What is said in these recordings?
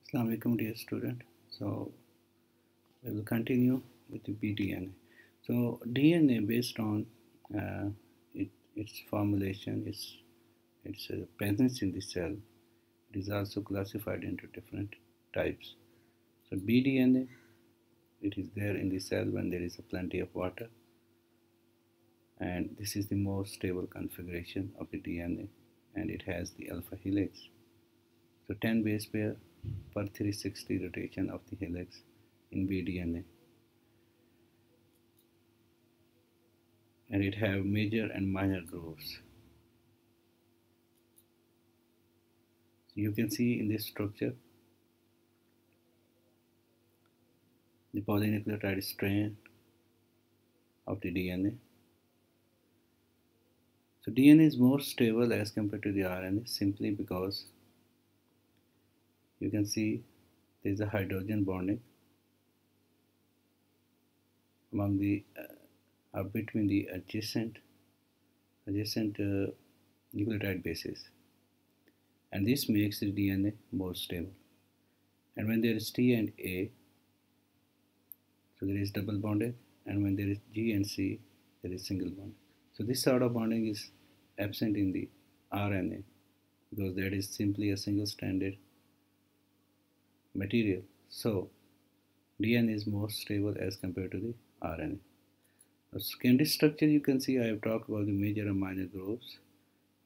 Assalamu alaikum, dear student. So we will continue with the BDNA. So DNA, based on uh, its formulation, its presence in the cell, it is also classified into different types. So BDNA, it is there in the cell when there is a plenty of water, and this is the most stable configuration of the DNA, and it has the alpha helix. So 10 base pair per 360 rotation of the helix in BDNA, and it have major and minor grooves. So you can see in this structure the polynucleotide strand of the DNA. So DNA is more stable as compared to the RNA simply because you can see there is a hydrogen bonding among the between the adjacent nucleotide bases, and this makes the DNA more stable. And when there is T and A, so there is double bonded, and when there is G and C, there is single bond. So this sort of bonding is absent in the RNA because that is simply a single stranded material. So DNA is more stable as compared to the RNA. The secondary structure, you can see I have talked about the major and minor grooves.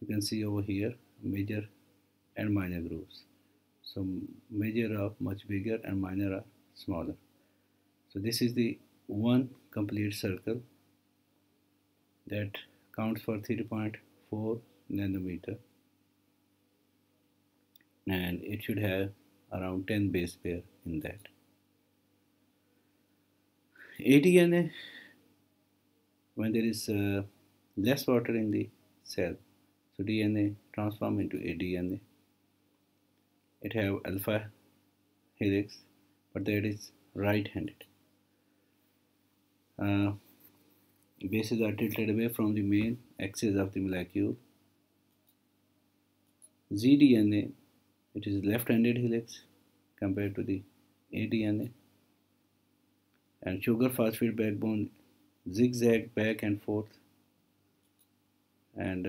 You can see over here major and minor grooves. So major are much bigger and minor are smaller. So this is the one complete circle that counts for 3.4 nanometer, and it should have around 10 base pair in that. ADNA, when there is less water in the cell, so DNA transform into ADNA. It have alpha helix, but that is right-handed. Bases are tilted away from the main axis of the molecule. zDNA, it is left-handed helix compared to the ADNA, and sugar phosphate backbone zigzag back and forth, and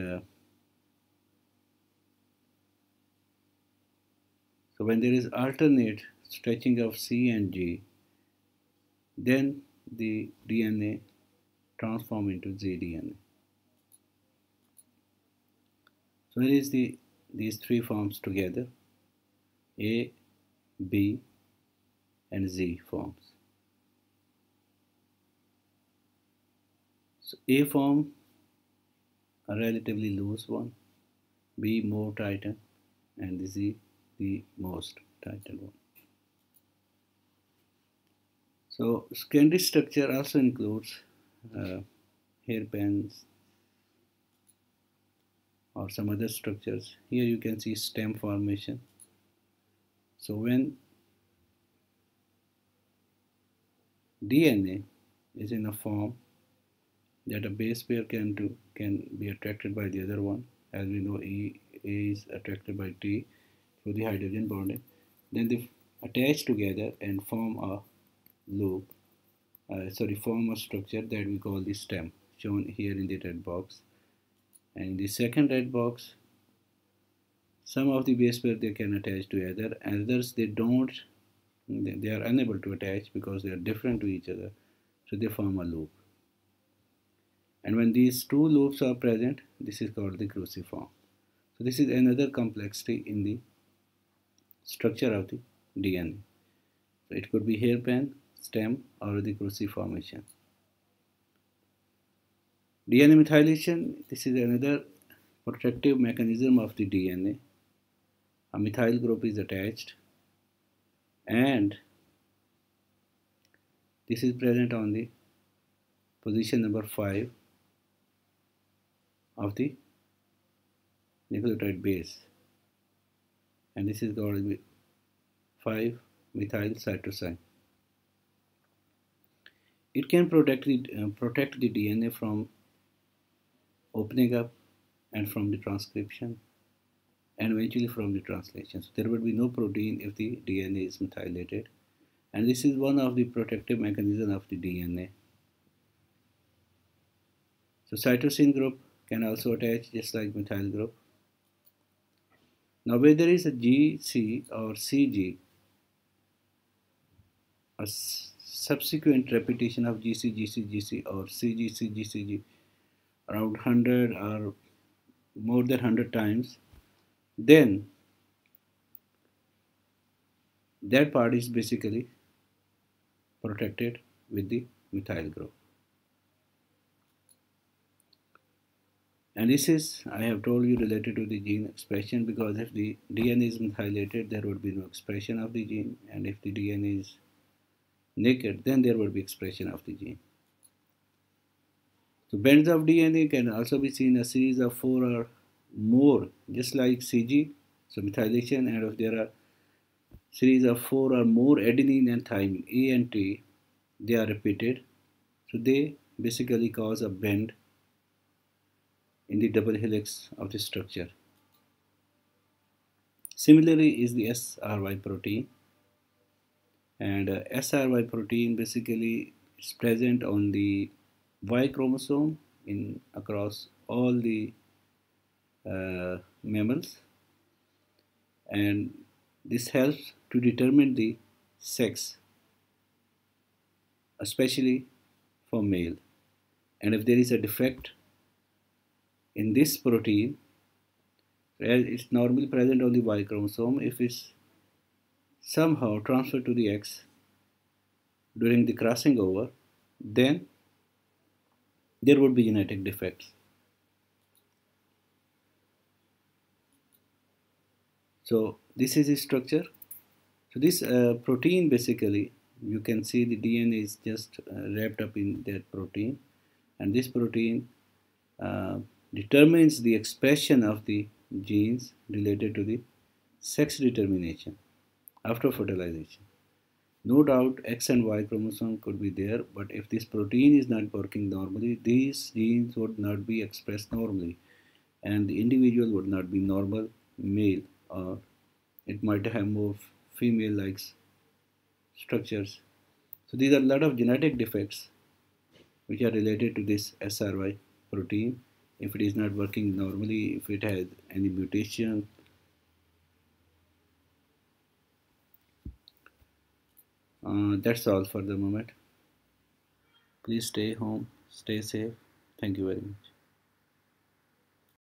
so when there is alternate stretching of C and G, then the DNA transform into zDNA. So here is these three forms together, A, B, and Z forms. So A form a relatively loose one, B more tightened, and the Z the most tightened one. So secondary structure also includes hairpins or some other structures. Here you can see stem formation. So when DNA is in a form that a base pair can be attracted by the other one, as we know A is attracted by T through the hydrogen bonding, then they attach together and form a loop, form a structure that we call the stem, shown here in the red box. And in the second red box, some of the base pair they can attach together, and others they don't, they are unable to attach because they are different to each other, so they form a loop. And when these two loops are present, this is called the cruciform. So this is another complexity in the structure of the DNA. So it could be hairpin, stem, or the cruciformation. DNA methylation, this is another protective mechanism of the DNA. A methyl group is attached, and this is present on the position number 5 of the nucleotide base, and this is called 5-methyl cytosine. It can protect the DNA from opening up and from the transcription. and eventually from the translation. So there would be no protein if the DNA is methylated. And this is one of the protective mechanisms of the DNA. So cytosine group can also attach just like methyl group. Now where there is a GC or CG, a subsequent repetition of GC, GC, GC or CG, CG, CG around 100 or more than 100 times, then that part is basically protected with the methyl group. And this is, I have told you, related to the gene expression, because if the DNA is methylated, there would be no expression of the gene, and if the DNA is naked, then there would be expression of the gene. So bands of DNA can also be seen as a series of 4 or more, just like CG, so methylation, and if there are series of 4 or more adenine and thymine, A and T, they are repeated. So they basically cause a bend in the double helix of the structure. Similarly is the SRY protein, and SRY protein basically is present on the Y chromosome in across all the mammals, and this helps to determine the sex, especially for male. And if there is a defect in this protein, it's normally present on the Y chromosome, if it's somehow transferred to the X during the crossing over, then there would be genetic defects. So this is the structure. So this protein basically, you can see the DNA is just wrapped up in that protein, and this protein uh, determines the expression of the genes related to the sex determination after fertilization. No doubt X and Y chromosome could be there, but if this protein is not working normally, these genes would not be expressed normally, and the individual would not be normal male, or it might have more female like structures. So these are a lot of genetic defects which are related to this SRY protein. If it is not working normally, if it has any mutation, that's all for the moment. Please stay home, stay safe. Thank you very much.